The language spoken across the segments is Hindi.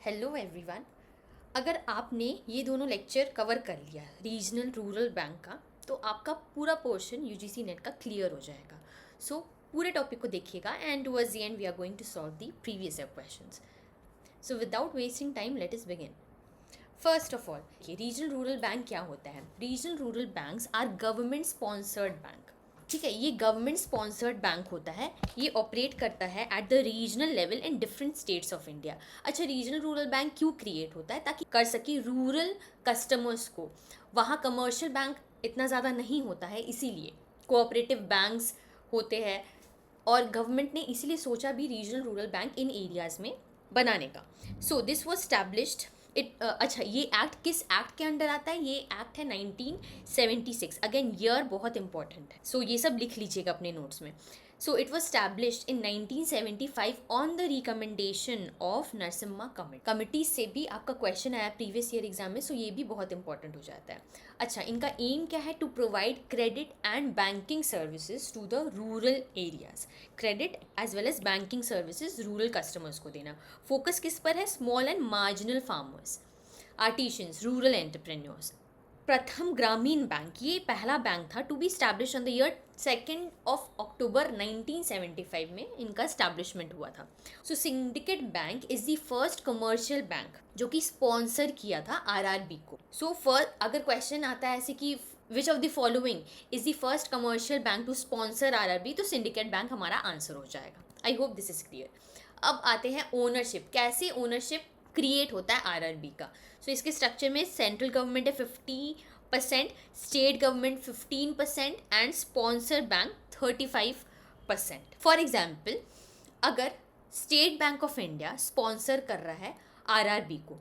Hello everyone. अगर आपने ये दोनों लेक्चर कवर कर लिया रीजनल रूरल बैंक का, तो आपका पूरा पोर्शन यूजीसी नेट का क्लियर हो जाएगा। सो पूरे टॉपिक को देखिएगा and towards the end we are going to solve the previous year questions. So without wasting time let us begin. First of all, ये रीजनल रूरल बैंक क्या होता है? Regional rural banks are government sponsored bank. ठीक है, ये गवर्नमेंट स्पॉन्सर्ड बैंक होता है। ये ऑपरेट करता है at the regional level in different states of India. अच्छा, रीजनल रूरल बैंक क्यों क्रिएट होता है? ताकि कर सके रूरल कस्टमर्स को। वहाँ कमर्शियल बैंक इतना ज़्यादा नहीं होता है, इसीलिए कोऑपरेटिव बैंक्स होते हैं। और गवर्नमेंट ने इसीलिए सोचा भी रीजनल रूरल बैंक इन एरियाज़ में बनाने का। सो दिस वॉज स्टैब्लिश्ड अच्छा, ये एक्ट किस एक्ट के अंडर आता है? ये एक्ट है 1976। अगेन ईयर बहुत इंपॉर्टेंट है, सो ये सब लिख लीजिएगा अपने नोट्स में। So it was established in 1975 on the recommendation of Narasimha committee से भी आपका क्वेश्चन आया प्रीवियस ईयर एग्जाम में, सो ये भी बहुत इंपॉर्टेंट हो जाता है। अच्छा, इनका एम क्या है? To provide credit and banking services to the rural areas. Credit as well as banking services rural customers को देना। फोकस किस पर है? Small and marginal farmers, artisans, rural entrepreneurs. Prathama Grameen bank, ये पहला बैंक था to be establish on the year 2 October 1975 में इनका स्टैब्लिशमेंट हुआ था। So Syndicate bank is the first commercial bank जो कि स्पॉन्सर किया था आरआरबी को। सो अगर क्वेश्चन आता है ऐसे कि which of the following is the first commercial bank to sponsor RRB, तो सिंडिकेट बैंक हमारा आंसर हो जाएगा। I hope this is clear. अब आते हैं ओनरशिप। कैसे ओनरशिप क्रिएट होता है आरआरबी का? सो इसके स्ट्रक्चर में सेंट्रल गवर्नमेंट है 50%, state government 15% and sponsor bank 35%। For example, अगर state bank of India sponsor कर रहा है आरआरबी को,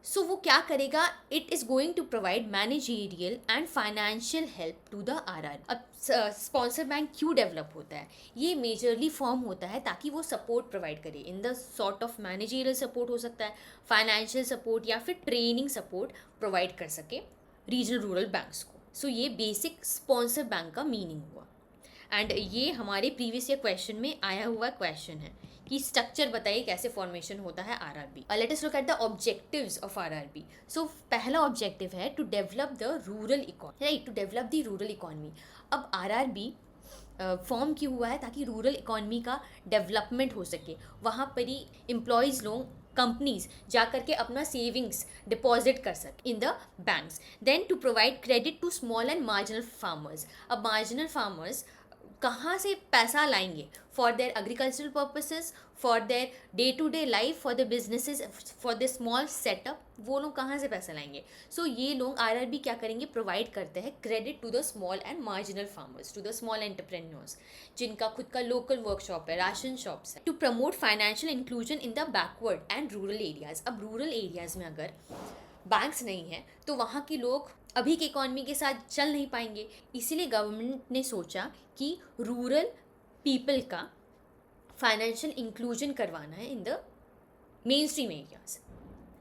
सो वो क्या करेगा? It is going to provide managerial and financial help to the RR. अब स्पॉन्सर बैंक क्यों डेवलप होता है? ये मेजरली फॉर्म होता है ताकि वो सपोर्ट प्रोवाइड करे in the sort of managerial support हो सकता है, फाइनेंशियल सपोर्ट या फिर ट्रेनिंग सपोर्ट प्रोवाइड कर सके रीजनल रूरल बैंक्स को। सो ये बेसिक स्पॉन्सर बैंक का मीनिंग हुआ। एंड ये हमारे प्रीवियस ईयर क्वेश्चन में आया हुआ क्वेश्चन है कि स्ट्रक्चर बताइए कैसे फॉर्मेशन होता है RRB. Let us look at the objectives of RRB. So पहला ऑब्जेक्टिव है to develop the rural economy, right, to develop the rural economy. अब आरआरबी फॉर्म क्यों हुआ है? ताकि रूरल इकोनॉमी का डेवलपमेंट हो सके। वहाँ पर ही एम्प्लॉयज़ लोग, कंपनीज जा करके अपना सेविंग्स डिपॉजिट कर सके in the banks. Then to provide credit to small and marginal farmers. अब मार्जिनल फार्मर्स कहाँ से पैसा लाएंगे? For their agricultural purposes, for their day to day life, for the businesses, for the small setup, वो लोग कहाँ से पैसा लाएंगे? सो ये लोग आरआरबी क्या करेंगे? प्रोवाइड करते हैं credit to the small and marginal farmers, to the small entrepreneurs जिनका खुद का लोकल वर्कशॉप है, राशन शॉप्स है, to promote financial inclusion in the backward and rural areas. अब रूरल एरियाज में अगर बैंक्स नहीं है तो वहाँ के लोग अभी के इकॉनमी के साथ चल नहीं पाएंगे। इसीलिए गवर्नमेंट ने सोचा कि रूरल पीपल का फाइनेंशियल इंक्लूजन करवाना है in the mainstream areas,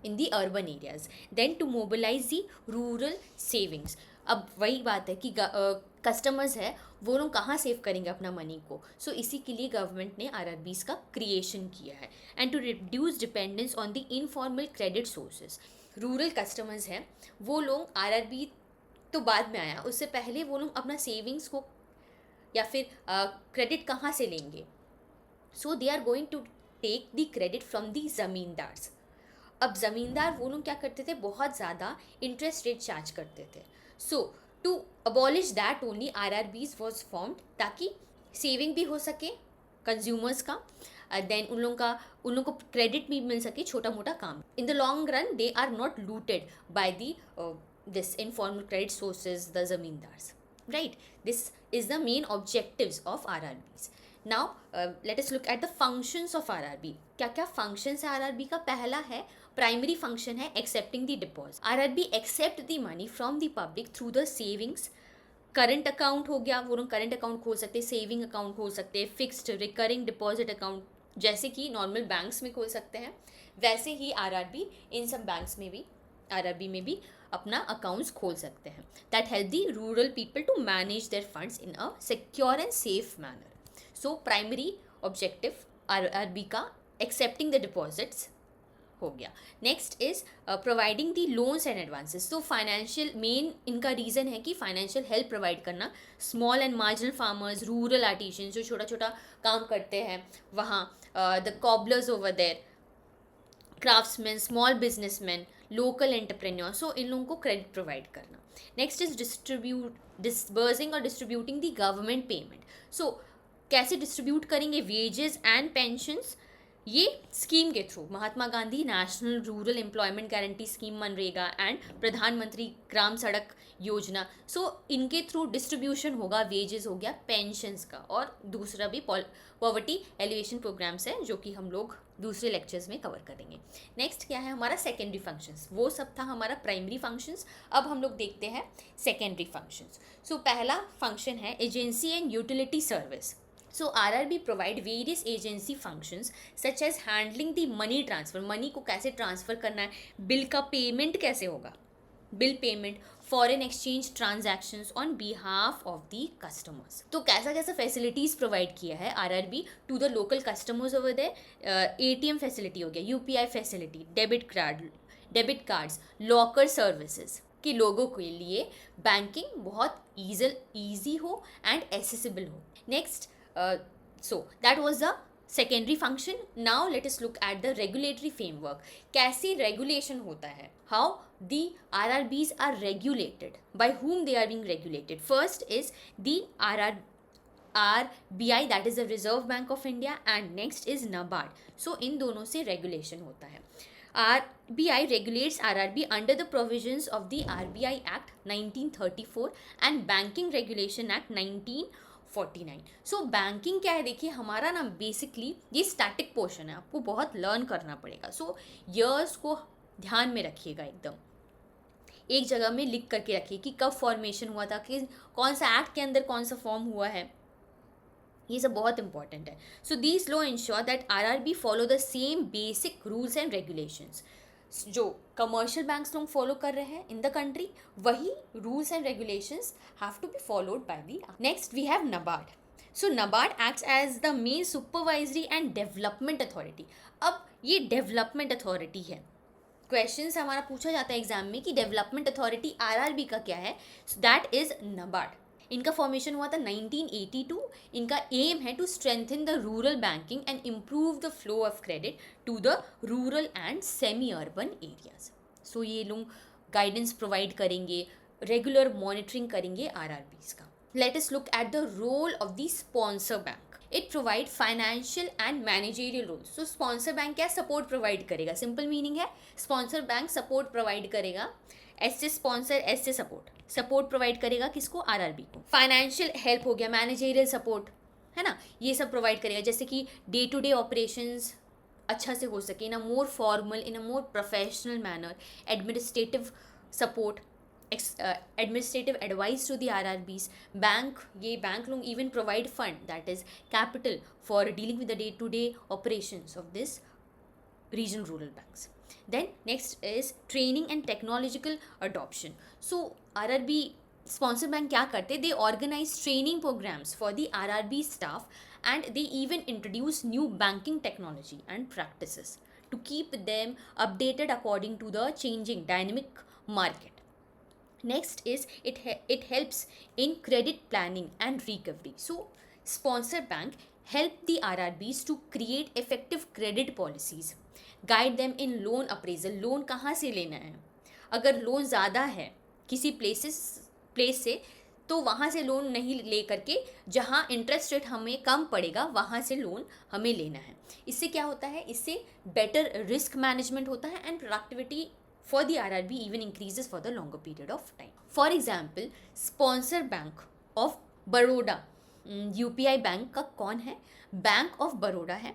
in the urban areas. Then to mobilize the rural savings. अब वही बात है कि कस्टमर्स है वो लोग कहाँ सेव करेंगे अपना मनी को? सो इसी के लिए गवर्नमेंट ने आरआरबीज का क्रिएशन किया है। And to reduce dependence on the informal credit sources. Rural customers हैं वो लोग, आरआरबी तो बाद में आया, उससे पहले वो लोग अपना सेविंग्स को या फिर क्रेडिट कहाँ से लेंगे? So they are going to take the credit from the zamindars. अब ज़मींदार वो लोग क्या करते थे? बहुत ज़्यादा इंटरेस्ट रेट चार्ज करते थे। So to abolish that only RRBs was formed, ताकि सेविंग भी हो सके कंज्यूमर्स का, देन उन लोगों को क्रेडिट भी मिल सके छोटा मोटा काम। In the long run they are not looted by the this informal credit sources, the zamindars, right. This is the main objectives of RRBs. Now let us look at the functions of RRB. क्या क्या फंक्शंस है आरआरबी का? पहला है, प्राइमरी फंक्शन है accepting the deposit. RRB accept the money from the public through the savings. Current account हो गया, वो लोग करंट अकाउंट खोल सकते हैं, सेविंग अकाउंट खोल सकते हैं, फिक्स्ड रिकरिंग डिपॉजिट अकाउंट जैसे कि नॉर्मल बैंक्स में खोल सकते हैं, वैसे ही आरआरबी इन सब बैंक्स में भी, आरआरबी में भी अपना अकाउंट्स खोल सकते हैं। That help the rural people to manage their funds in a secure and safe manner. So primary objective RRB का एक्सेप्टिंग द डिपॉजिट्स हो गया. Next is providing the loans and advances. तो फाइनेंशियल मेन इनका रीज़न है कि फाइनेंशियल हेल्प प्रोवाइड करना small and marginal farmers, rural artisans जो छोटा छोटा काम करते हैं वहाँ, the cobblers over there, craftsman, small businessman, local entrepreneur. सो इन लोगों को क्रेडिट प्रोवाइड करना. नेक्स्ट इज डिस्बर्सिंग और डिस्ट्रीब्यूटिंग द गवर्नमेंट पेमेंट. सो कैसे डिस्ट्रीब्यूट करेंगे वेजेस एंड पेंशंस, ये स्कीम के through Mahatma Gandhi national rural employment guarantee scheme, MNREGA and प्रधानमंत्री ग्राम सड़क योजना. सो इनके थ्रू डिस्ट्रीब्यूशन होगा, वेजेस हो गया, पेंशंस का, और दूसरा भी पॉवर्टी एलिवेशन प्रोग्राम्स है जो कि हम लोग दूसरे लेक्चर्स में कवर करेंगे. नेक्स्ट क्या है हमारा सेकेंडरी फंक्शंस. वो सब था हमारा प्राइमरी फंक्शंस. अब हम लोग देखते हैं सेकेंडरी फंक्शंस. सो पहला फंक्शन है agency and utility service. So RRB provide various agency functions such as handling the money transfer. Money को कैसे ट्रांसफ़र करना है, बिल का पेमेंट कैसे होगा, bill payment, foreign exchange transactions on behalf of the customers. तो कैसा कैसा फैसिलिटीज़ प्रोवाइड किया है RRB to the local customers over there. ATM facility हो गया, UPI facility, debit cards, locker services कि लोगों के लिए बैंकिंग बहुत ईजी हो एंड एसेसिबल हो. Next, so that was the secondary function. Now let us look at the regulatory framework. कैसे regulation होता है, how the RRBs are regulated, by whom they are being regulated. First is the RBI, that is the Reserve Bank of India, and next is NABARD. So इन दोनों से regulation होता है. RBI regulates RRB under the provisions of the RBI Act 1934 and Banking Regulation Act 1949. So banking क्या है, देखिए हमारा ना बेसिकली ये स्टैटिक पोर्शन है, आपको बहुत लर्न करना पड़ेगा. सो ईयर्स को ध्यान में रखिएगा, एकदम एक जगह में लिख करके रखिए कि कब फॉर्मेशन हुआ था, कि कौन सा एक्ट के अंदर कौन सा फॉर्म हुआ है, ये सब बहुत इंपॉर्टेंट है. So these law ensure that RRB follow the same basic rules and regulations जो कमर्शियल बैंक्स लोग फॉलो कर रहे हैं इन द कंट्री, वही rules and regulations have to be followed by the. Next we have NABARD. So NABARD acts as the main supervisory and development authority. अब ये डेवलपमेंट अथॉरिटी है, क्वेश्चन हमारा पूछा जाता है एग्जाम में कि डेवलपमेंट अथॉरिटी RRB का क्या है. So that is NABARD. इनका फॉर्मेशन हुआ था 1982. इनका एम है to strengthen the rural banking and improve the flow of credit to the rural and semi urban areas. So ये लोग गाइडेंस प्रोवाइड करेंगे, रेगुलर मॉनिटरिंग करेंगे RRBs का. Let us look at the role of the sponsor bank. It provide financial and managerial roles. So sponsor bank क्या सपोर्ट प्रोवाइड करेगा, सिंपल मीनिंग है स्पॉन्सर बैंक सपोर्ट प्रोवाइड करेगा. ऐसे स्पॉन्सर ऐसे सपोर्ट प्रोवाइड करेगा किसको, RRB को. फाइनेंशियल हेल्प हो गया, मैनेजरियल सपोर्ट है ना, ये सब प्रोवाइड करेगा, जैसे कि डे टू डे ऑपरेशंस अच्छा से हो सके in a more formal, in a more professional manner. Administrative support, administrative advice to the RRBs. ये बैंक लोग even provide fund, that is capital, for dealing with the day to day operations of this regional rural banks. Then next is training and technological adoption. So RRB sponsor bank क्या करते, they organize training programs for the RRB staff and they even introduce new banking technology and practices to keep them updated according to the changing dynamic market. Next is it helps in credit planning and recovery. So sponsor bank help the RRBs to create effective credit policies, guide them in loan appraisal. Loan कहाँ से लेना है, अगर लोन ज़्यादा है किसी प्लेस से तो वहाँ से लोन नहीं ले करके जहाँ इंटरेस्ट रेट हमें कम पड़ेगा वहाँ से लोन हमें लेना है. इससे क्या होता है, इससे बेटर रिस्क मैनेजमेंट होता है and productivity for the RRB even increases for the longer period of time. For example sponsor bank of Baroda, UPI bank का कौन है, बैंक ऑफ बड़ौदा है.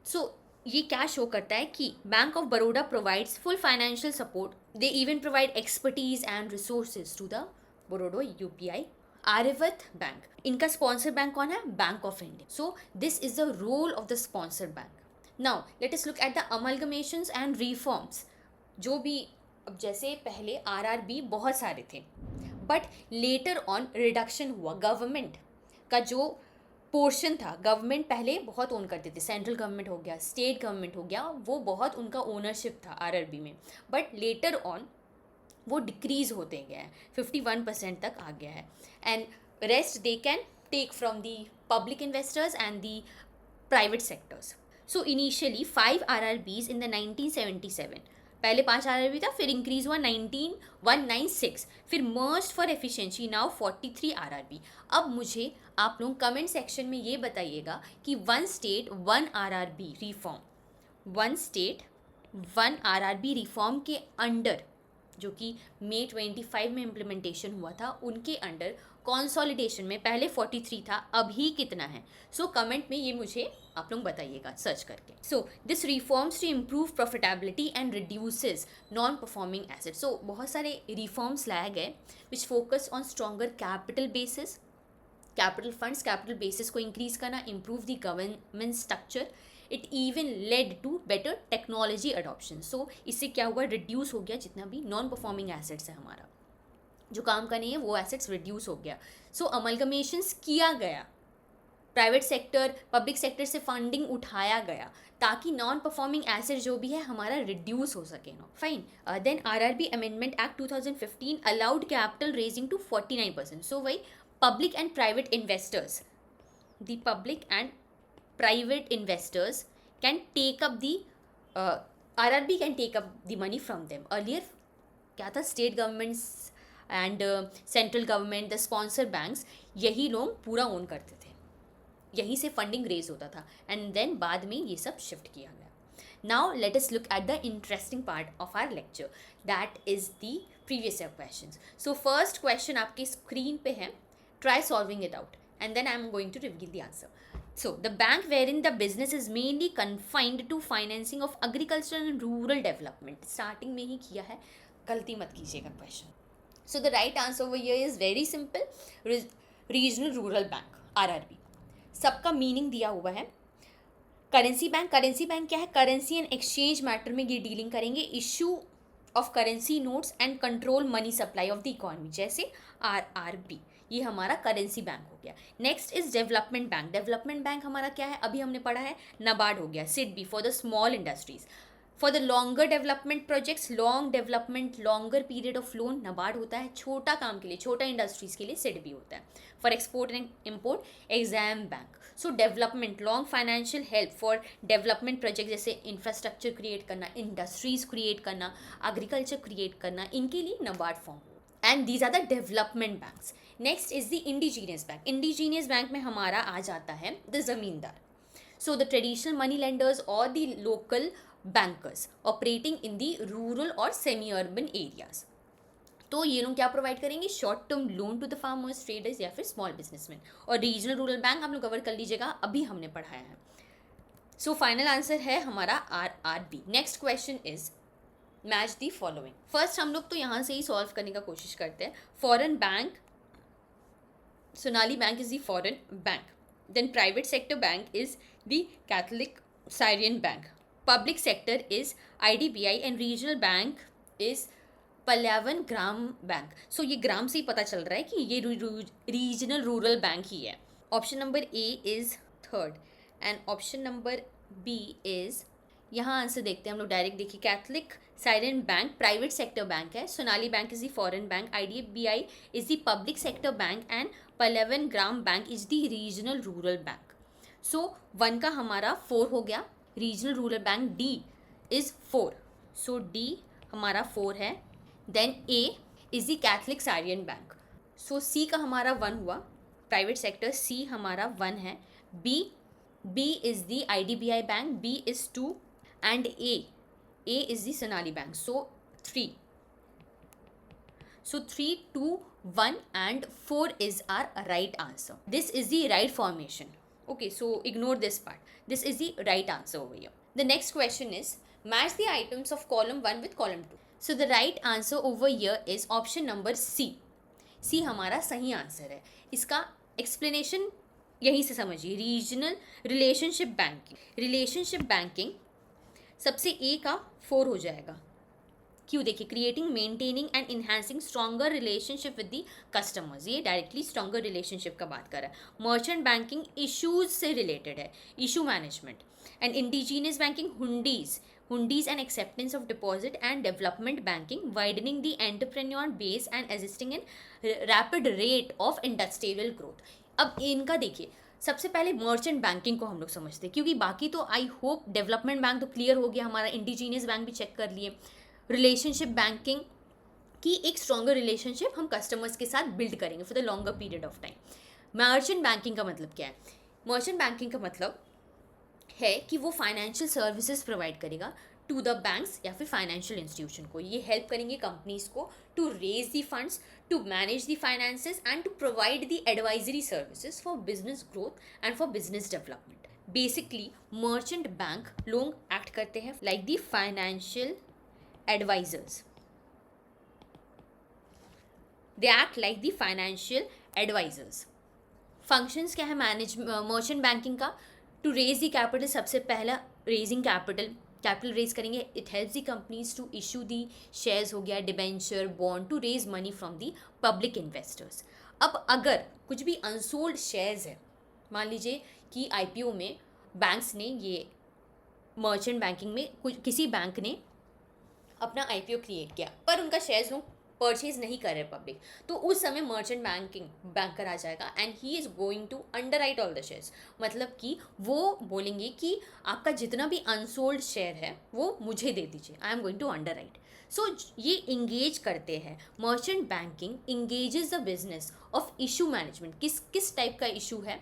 सो ये क्या शो करता है कि bank of Baroda provides full financial support. They even provide expertise and resources to the Baroda UPI. Aryavart bank, इनका स्पॉन्सर बैंक कौन है, bank of India. So this is the role of the sponsor bank. Now let us look at the amalgamations and reforms. जो भी अब जैसे पहले RRB बहुत सारे थे बट लेटर ऑन रिडक्शन हुआ. गवर्नमेंट का जो पोर्शन था, गवर्नमेंट पहले बहुत ओन करते थे, सेंट्रल गवर्नमेंट हो गया, स्टेट गवर्नमेंट हो गया, वो बहुत उनका ओनरशिप था आरआरबी में, बट लेटर ऑन वो डिक्रीज होते गया है, 51% तक आ गया है, and rest they can take from the public investors and the private sectors. So initially 5 RRBs in the 1977, पहले 5 RRB था, फिर इंक्रीज हुआ 19196, फिर मर्ज फॉर एफिशिएंसी, नाउ 43 RRB. अब मुझे आप लोग कमेंट सेक्शन में ये बताइएगा कि 1 state 1 RRB reform, 1 state 1 RRB reform के अंडर, जो कि मई 25 में इम्प्लीमेंटेशन हुआ था, उनके अंडर कंसोलिडेशन में पहले 43 था, अभी कितना है. सो कमेंट में ये मुझे आप लोग बताइएगा सर्च करके. So this reforms to improve profitability and reduces non performing assets. So बहुत सारे रिफॉर्म्स लाए गए which focus on stronger capital basis, capital funds, capital basis को इंक्रीज करना, improve the government structure. It even led to better technology adoption. So इससे क्या हुआ, रिड्यूस हो गया जितना भी नॉन परफॉर्मिंग एसेट्स है हमारा, जो काम का नहीं है वो एसेट्स रिड्यूस हो गया. सो अमलगमेशंस किया गया, प्राइवेट सेक्टर पब्लिक सेक्टर से फंडिंग उठाया गया ताकि नॉन परफॉर्मिंग एसेट जो भी है हमारा रिड्यूस हो सके. No fine. Then RRB amendment act 2015 allowed capital raising to 49%. सो वही public and private investors, the public and private investors can take up the RRB can take up the money from them. Earlier क्या था, state governments and central government, the sponsor banks, यही लोग पूरा ओन करते थे, यहीं से फंडिंग रेज होता था, एंड देन बाद में ये सब शिफ्ट किया गया. Now let us look at the interesting part of our lecture, that is the previous year questions. So first question आपकी स्क्रीन पे है, try solving it out and then I am going to reveal the answer. So, the bank wherein the business is mainly confined to financing of agricultural and rural development. Starting में ही किया है, गलती मत कीजिएगा question. So, the right answer over here is very simple, Regional Rural Bank, RRB. सबका मीनिंग दिया हुआ है. करेंसी बैंक, करेंसी बैंक क्या है, करेंसी एंड एक्सचेंज मैटर में ये डीलिंग करेंगे, issue of currency notes and control money supply of the economy, जैसे आरआरबी, ये हमारा करेंसी बैंक हो गया. Next is development bank. Development bank हमारा क्या है, अभी हमने पढ़ा है, नाबार्ड हो गया. SIDBI for the small industries, for the longer development projects, long development, longer period of loan NABARD होता है. छोटा काम के लिए, छोटा इंडस्ट्रीज के लिए सिडबी होता है. For export and import exam bank. So development, long financial help for development project, जैसे इंफ्रास्ट्रक्चर क्रिएट करना, इंडस्ट्रीज क्रिएट करना, एग्रीकल्चर क्रिएट करना, इनके लिए NABARD form. And these are the development banks. Next is the indigenous bank. Indigenous bank में हमारा आ जाता है the zamindar. So the traditional money lenders और the local bankers operating in the rural और सेमी अर्बन एरियाज. तो ये लोग क्या प्रोवाइड करेंगे, short term loan to the farmers, traders या फिर स्मॉल बिजनेसमैन. और रीजनल रूरल बैंक आप लोग कवर कर लीजिएगा, अभी हमने पढ़ाया है. सो फाइनल आंसर है हमारा RRB. Next question is match the following. First हम लोग तो यहाँ से ही सॉल्व करने का कोशिश करते हैं. Foreign bank, Sonali bank is the foreign bank. Then private sector bank is the Catholic Syrian bank. Public sector is IDBI and regional bank is Pallavan Grama bank. So ये ग्राम से ही पता चल रहा है कि ये रीजनल रूरल बैंक ही है. Option number A is third and option number B is, यहाँ आंसर देखते हैं हम लोग डायरेक्ट. देखिए, Catholic Syrian bank private sector bank है, Sonali bank is the foreign bank, IDBI is the public sector bank and Pallavan Grama bank is the regional rural bank. So 1 का हमारा 4 हो गया. Regional rural bank D is 4, so D हमारा 4 है. Then A is the Catholic Syrian bank. So C का हमारा 1 हुआ, प्राइवेट सेक्टर C हमारा 1 है. B is the IDBI bank, B is 2 and A is the Sonali Bank. So 3. So 3, 2, 1 and 4 is our right answer. This is the right formation. Okay, so ignore this part. This is the right answer over here. The next question is match the items of column 1 with column 2. So the right answer over here is option number C. C हमारा सही आंसर है. इसका explanation यहीं से समझिए. Regional relationship banking, relationship banking सबसे A का 4 हो जाएगा. क्यों? देखिए, creating, maintaining and enhancing stronger relationship with the customers, ये डायरेक्टली स्ट्रॉन्गर रिलेशनशिप का बात कर रहा है। मर्चेंट बैंकिंग इशूज से रिलेटेड है, issue management. And indigenous banking, hundies and acceptance of deposit, and development banking, widening the entrepreneur base and assisting in rapid rate of industrial growth। अब इनका देखिए, सबसे पहले मर्चेंट बैंकिंग को हम लोग समझते हैं, क्योंकि बाकी तो आई होप डेवलपमेंट बैंक तो क्लियर हो गया हमारा, इंडिजीनियस बैंक भी चेक कर लिए। रिलेशनशिप बैंकिंग की एक स्ट्रॉन्गर रिलेशनशिप हम कस्टमर्स के साथ बिल्ड करेंगे for the longer period of time. Merchant banking का मतलब क्या है? मर्चेंट बैंकिंग का मतलब है कि वो फाइनेंशियल सर्विसेज प्रोवाइड करेगा टू द बैंक्स या फिर फाइनेंशियल इंस्टीट्यूशन को। ये हेल्प करेंगे कंपनीज को to raise the funds, to manage the finances and to provide the advisory services for business growth and for business development. Basically merchant bank लोग एक्ट करते हैं like the financial advisors, they act like the financial advisors. Functions क्या है मर्चेंट बैंकिंग का? टू रेज द कैपिटल, सबसे पहला रेजिंग कैपिटल रेज करेंगे। It helps the companies to issue the shares, हो गया debenture, bond, to raise money from the public investors. अब अगर कुछ भी अनसोल्ड शेयर्स है, मान लीजिए कि आईपीओ में बैंक्स ने ये मर्चेंट बैंकिंग में किसी बैंक ने अपना आईपीओ क्रिएट किया पर उनका शेयर्स लोग परचेज नहीं कर रहे पब्लिक, तो उस समय मर्चेंट बैंकर आ जाएगा and he is going to underwrite all the shares. मतलब कि वो बोलेंगे कि आपका जितना भी अनसोल्ड शेयर है वो मुझे दे दीजिए, I am going to underwrite. So ये इंगेज करते हैं, merchant banking engages the business of issue management. किस टाइप का इशू है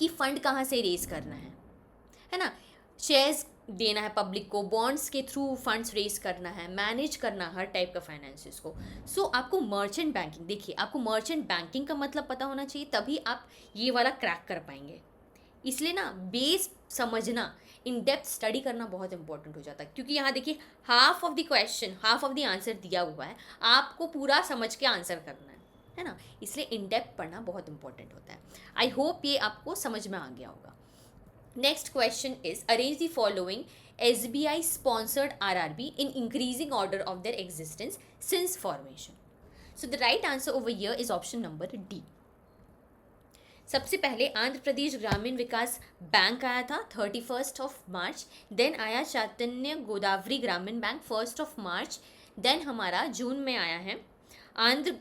कि फंड कहाँ से रेज करना है ना, शेयर्स देना है पब्लिक को, बॉन्ड्स के थ्रू फंड्स रेज करना है, मैनेज करना हर टाइप का फाइनेंसिस को। सो आपको मर्चेंट बैंकिंग, देखिए आपको मर्चेंट बैंकिंग का मतलब पता होना चाहिए, तभी आप ये वाला क्रैक कर पाएंगे। इसलिए ना बेस समझना, इन डेप्थ स्टडी करना बहुत इंपॉर्टेंट हो जाता है, क्योंकि यहाँ देखिए half of the question, half of the answer दिया हुआ है, आपको पूरा समझ के आंसर करना है ना, इसलिए इन डेप्थ पढ़ना बहुत इंपॉर्टेंट होता है। आई होप ये आपको समझ में आ गया होगा। Next question is, arrange the following SBI sponsored RRB in increasing order of their existence since formation. So the right answer over here is option number D. सबसे पहले आंध्र प्रदेश ग्रामीण विकास बैंक आया था 31 मार्च, देन आया चैतन्य गोदावरी ग्रामीण बैंक 1 मार्च, देन हमारा जून में आया है आंध्र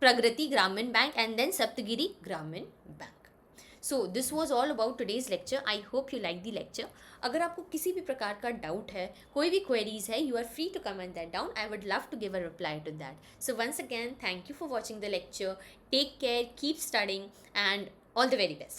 प्रगति ग्रामीण बैंक एंड देन सप्तगिरी ग्रामीण bank. So this was all about today's lecture. I hope you like the lecture. अगर आपको किसी भी प्रकार का डाउट है, कोई भी क्वेरीज है, you are free to comment that down, I would love to give a reply to that. So once again thank you for watching the lecture, take care, keep studying and all the very best.